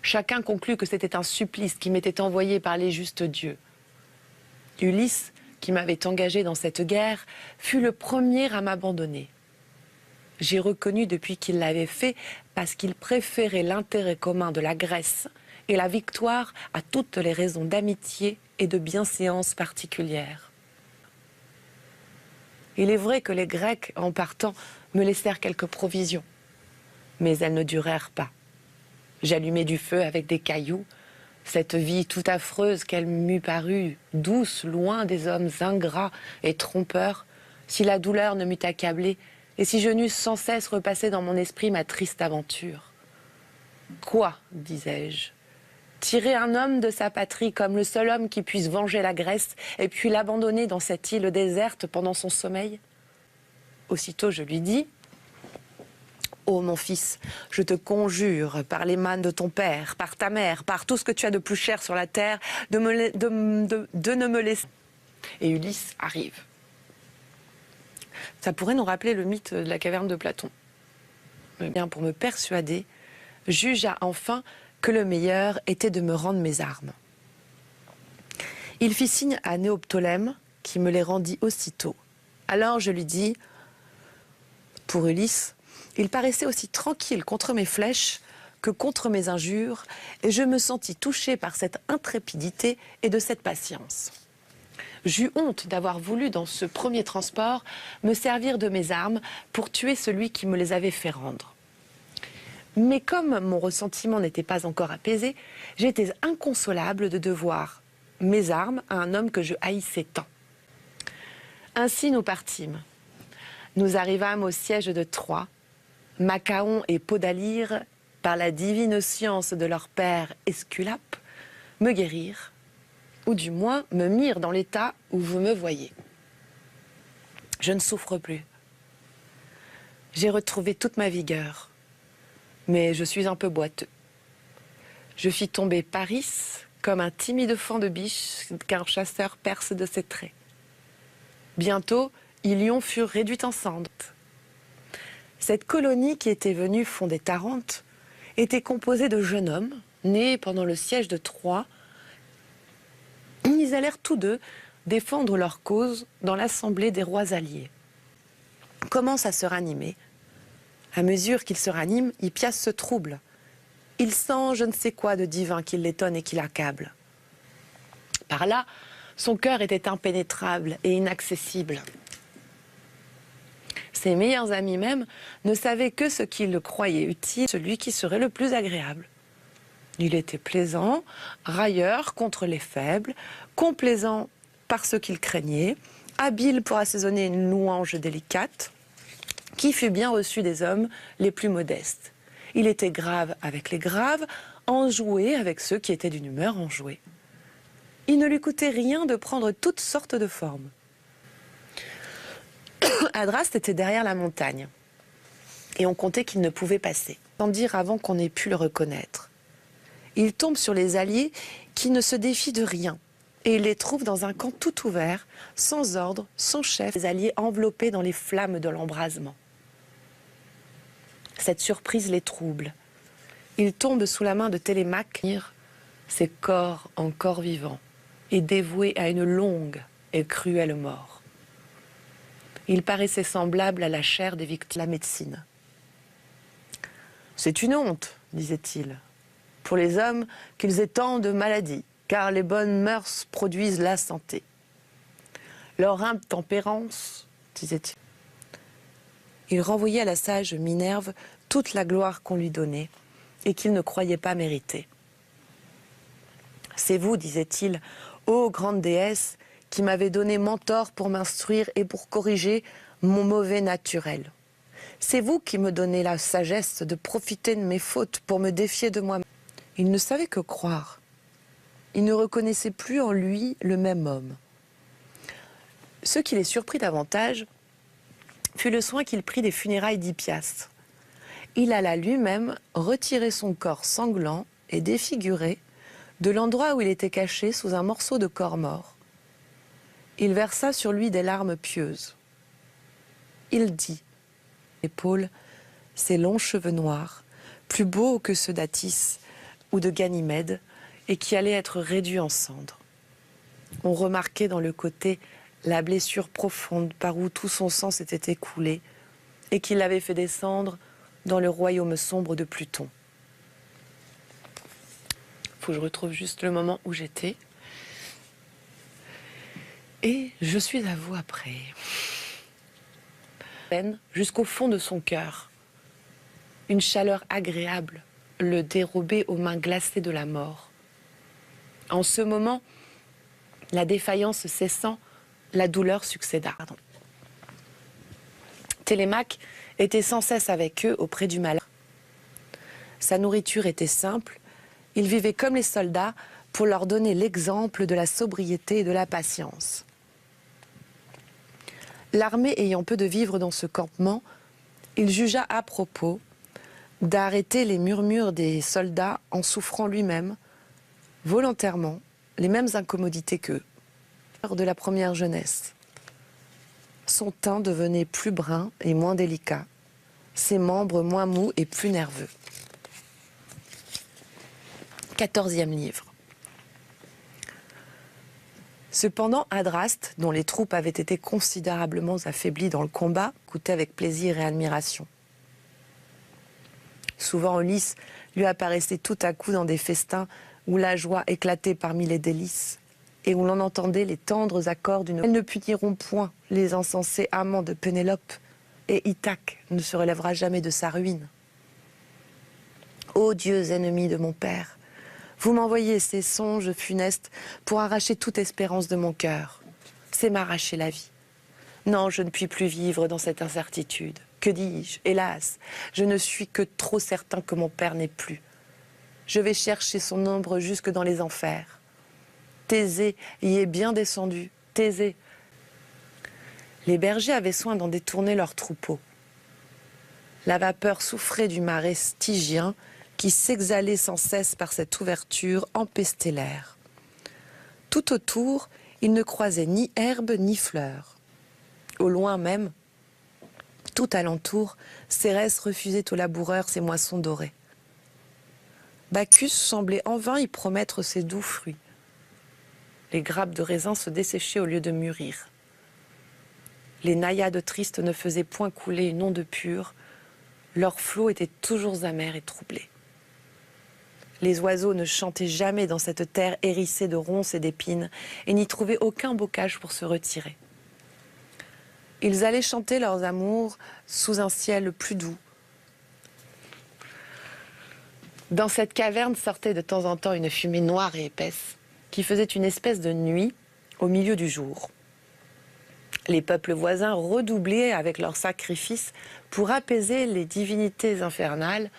Chacun conclut que c'était un supplice qui m'était envoyé par les justes dieux. Ulysse, qui m'avait engagé dans cette guerre, fut le premier à m'abandonner. J'ai reconnu depuis qu'il l'avait fait parce qu'il préférait l'intérêt commun de la Grèce et la victoire à toutes les raisons d'amitié et de bienséance particulières. Il est vrai que les Grecs, en partant, me laissèrent quelques provisions, mais elles ne durèrent pas. J'allumai du feu avec des cailloux, cette vie tout affreuse qu'elle m'eût paru douce, loin des hommes ingrats et trompeurs, si la douleur ne m'eût accablée et si je n'eusse sans cesse repassé dans mon esprit ma triste aventure. Quoi, disais-je, tirer un homme de sa patrie comme le seul homme qui puisse venger la Grèce et puis l'abandonner dans cette île déserte pendant son sommeil? Aussitôt je lui dis: ô mon fils, je te conjure, par les mains de ton père, par ta mère, par tout ce que tu as de plus cher sur la terre, de ne me laisser. Et Ulysse arrive. Ça pourrait nous rappeler le mythe de la caverne de Platon. Mais bien, pour me persuader, jugea enfin que le meilleur était de me rendre mes armes. Il fit signe à Néoptolème, qui me les rendit aussitôt. Alors je lui dis: pour Ulysse, il paraissait aussi tranquille contre mes flèches que contre mes injures, et je me sentis touchée par cette intrépidité et de cette patience. J'eus honte d'avoir voulu, dans ce premier transport, me servir de mes armes pour tuer celui qui me les avait fait rendre. Mais comme mon ressentiment n'était pas encore apaisé, j'étais inconsolable de devoir mes armes à un homme que je haïssais tant. Ainsi nous partîmes. Nous arrivâmes au siège de Troie. Machaon et Podalire, par la divine science de leur père Esculape, me guérirent, ou du moins me mirent dans l'état où vous me voyez. Je ne souffre plus. J'ai retrouvé toute ma vigueur, mais je suis un peu boiteux. Je fis tomber Paris comme un timide fan de biche qu'un chasseur perce de ses traits. Bientôt, Ilion fut réduite en cendres. Cette colonie qui était venue fonder Tarente était composée de jeunes hommes, nés pendant le siège de Troie. Ils allèrent tous deux défendre leur cause dans l'assemblée des rois alliés. Commence à se ranimer. À mesure qu'il se ranime, Hippias se trouble. Il sent je ne sais quoi de divin qui l'étonne et qui l'accable. Par là, son cœur était impénétrable et inaccessible. Ses meilleurs amis même ne savaient que ce qu'ils croyaient utile, celui qui serait le plus agréable. Il était plaisant, railleur contre les faibles, complaisant par ceux qu'il craignait, habile pour assaisonner une louange délicate, qui fut bien reçu des hommes les plus modestes. Il était grave avec les graves, enjoué avec ceux qui étaient d'une humeur enjouée. Il ne lui coûtait rien de prendre toutes sortes de formes. Adraste était derrière la montagne, et on comptait qu'il ne pouvait passer, sans dire avant qu'on ait pu le reconnaître. Il tombe sur les alliés qui ne se défient de rien, et il les trouve dans un camp tout ouvert, sans ordre, sans chef, les alliés enveloppés dans les flammes de l'embrasement. Cette surprise les trouble. Ils tombent sous la main de Télémaque, ses corps encore vivants, et dévoués à une longue et cruelle mort. Il paraissait semblable à la chair des victimes de la médecine. « C'est une honte, disait-il, pour les hommes qu'ils aient tant de maladies, car les bonnes mœurs produisent la santé. Leur intempérance, disait-il. Il renvoyait à la sage Minerve toute la gloire qu'on lui donnait et qu'il ne croyait pas mériter. C'est vous, disait-il, ô grande déesse, qui m'avez donné mentor pour m'instruire et pour corriger mon mauvais naturel. C'est vous qui me donnez la sagesse de profiter de mes fautes pour me défier de moi-même. » Il ne savait que croire. Il ne reconnaissait plus en lui le même homme. Ce qui les surprit davantage fut le soin qu'il prit des funérailles d'Hippias. Il alla lui-même retirer son corps sanglant et défiguré de l'endroit où il était caché sous un morceau de corps mort. Il versa sur lui des larmes pieuses. Il dit, épaule, ses longs cheveux noirs, plus beaux que ceux d'Atis, ou de Ganymède et qui allait être réduit en cendres. On remarquait dans le côté la blessure profonde par où tout son sang s'était écoulé et qui l'avait fait descendre dans le royaume sombre de Pluton. Faut que je retrouve juste le moment où j'étais. Et je suis à vous après. Jusqu'au fond de son cœur, une chaleur agréable le dérobait aux mains glacées de la mort. En ce moment, la défaillance cessant, la douleur succéda. Télémaque était sans cesse avec eux auprès du malade. Sa nourriture était simple, il vivait comme les soldats pour leur donner l'exemple de la sobriété et de la patience. L'armée ayant peu de vivres dans ce campement, il jugea à propos d'arrêter les murmures des soldats en souffrant lui-même, volontairement, les mêmes incommodités qu'eux. De la première jeunesse. Son teint devenait plus brun et moins délicat, ses membres moins mous et plus nerveux. 14e livre. Cependant, Adraste, dont les troupes avaient été considérablement affaiblies dans le combat, écoutait avec plaisir et admiration. Souvent, Ulysse lui apparaissait tout à coup dans des festins où la joie éclatait parmi les délices et où l'on entendait les tendres accords d'une... Elles ne puniront point les insensés amants de Pénélope, et Ithaque ne se relèvera jamais de sa ruine. Ô dieux ennemis de mon père, vous m'envoyez ces songes funestes pour arracher toute espérance de mon cœur. C'est m'arracher la vie. Non, je ne puis plus vivre dans cette incertitude. Que dis-je? Hélas, je ne suis que trop certain que mon père n'est plus. Je vais chercher son ombre jusque dans les enfers. Thésée y est bien descendu. Thésée. Les bergers avaient soin d'en détourner leurs troupeaux. La vapeur souffrée du marais stygien qui s'exhalait sans cesse par cette ouverture empestait l'air. Tout autour, il ne croisait ni herbe ni fleurs. Au loin même, tout alentour, Cérès refusait aux laboureurs ses moissons dorées. Bacchus semblait en vain y promettre ses doux fruits. Les grappes de raisin se desséchaient au lieu de mûrir. Les naïades tristes ne faisaient point couler une onde pure, leurs flots étaient toujours amers et troublés. Les oiseaux ne chantaient jamais dans cette terre hérissée de ronces et d'épines et n'y trouvaient aucun bocage pour se retirer. Ils allaient chanter leurs amours sous un ciel plus doux. Dans cette caverne sortait de temps en temps une fumée noire et épaisse qui faisait une espèce de nuit au milieu du jour. Les peuples voisins redoublaient avec leurs sacrifices pour apaiser les divinités infernales,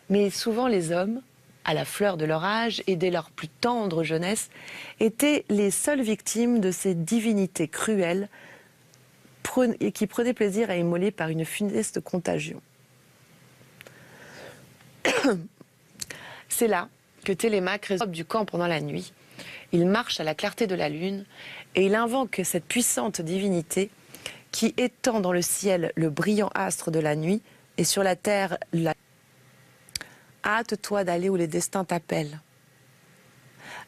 mais souvent les hommes, à la fleur de leur âge et dès leur plus tendre jeunesse, étaient les seules victimes de ces divinités cruelles et qui prenaient plaisir à immoler par une funeste contagion. C'est là que Télémaque résout du camp pendant la nuit. Il marche à la clarté de la lune et il invoque cette puissante divinité qui étend dans le ciel le brillant astre de la nuit et sur la terre la... Hâte-toi d'aller où les destins t'appellent.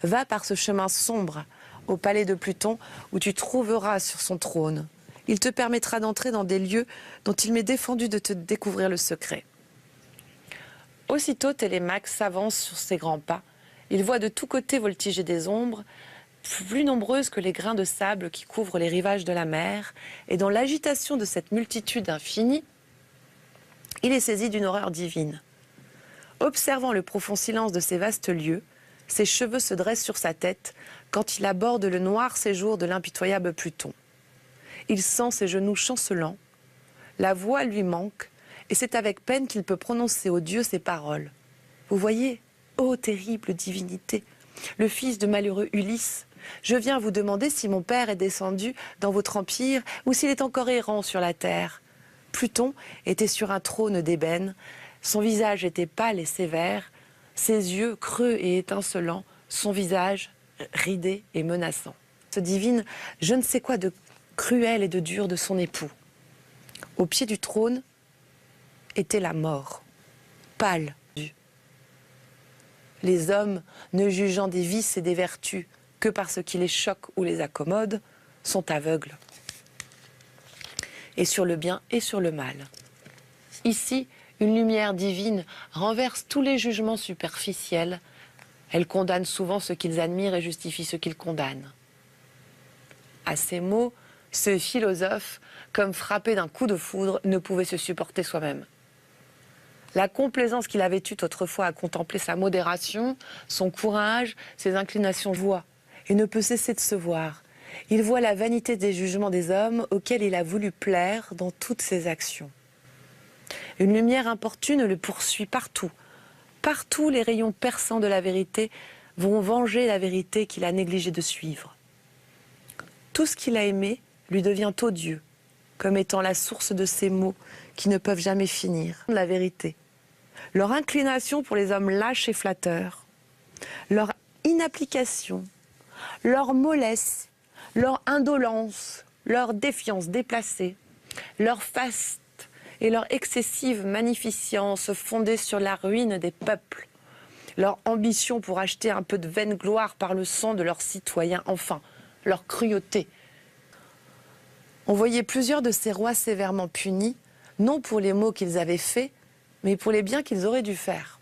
Va par ce chemin sombre au palais de Pluton où tu trouveras sur son trône. Il te permettra d'entrer dans des lieux dont il m'est défendu de te découvrir le secret. Aussitôt, Télémaque s'avance sur ses grands pas. Il voit de tous côtés voltiger des ombres, plus nombreuses que les grains de sable qui couvrent les rivages de la mer, et dans l'agitation de cette multitude infinie, il est saisi d'une horreur divine. Observant le profond silence de ces vastes lieux, ses cheveux se dressent sur sa tête quand il aborde le noir séjour de l'impitoyable Pluton. Il sent ses genoux chancelants, la voix lui manque, et c'est avec peine qu'il peut prononcer aux dieux ces paroles. Vous voyez, ô terrible divinité, le fils de malheureux Ulysse, je viens vous demander si mon père est descendu dans votre empire ou s'il est encore errant sur la terre. Pluton était sur un trône d'ébène, son visage était pâle et sévère, ses yeux creux et étincelants, son visage ridé et menaçant. Se divine je ne sais quoi de cruel et de dur de son époux. Au pied du trône était la mort, pâle. les hommes, ne jugeant des vices et des vertus que par ce qui les choque ou les accommode, sont aveugles. Et sur le bien et sur le mal. Ici, une lumière divine renverse tous les jugements superficiels. Elle condamne souvent ceux qu'ils admirent et justifie ceux qu'ils condamnent. À ces mots, ce philosophe, comme frappé d'un coup de foudre, ne pouvait se supporter soi-même. La complaisance qu'il avait eue autrefois à contempler sa modération, son courage, ses inclinations voient, et ne peut cesser de se voir. Il voit la vanité des jugements des hommes auxquels il a voulu plaire dans toutes ses actions. Une lumière importune le poursuit partout. Partout, les rayons perçants de la vérité vont venger la vérité qu'il a négligé de suivre. Tout ce qu'il a aimé lui devient odieux, comme étant la source de ces mots qui ne peuvent jamais finir. La vérité. Leur inclination pour les hommes lâches et flatteurs, leur inapplication, leur mollesse, leur indolence, leur défiance déplacée, leur faste et leur excessive magnificence fondée sur la ruine des peuples, leur ambition pour acheter un peu de vaine gloire par le sang de leurs citoyens, enfin, leur cruauté. On voyait plusieurs de ces rois sévèrement punis, non pour les maux qu'ils avaient faits, mais pour les biens qu'ils auraient dû faire.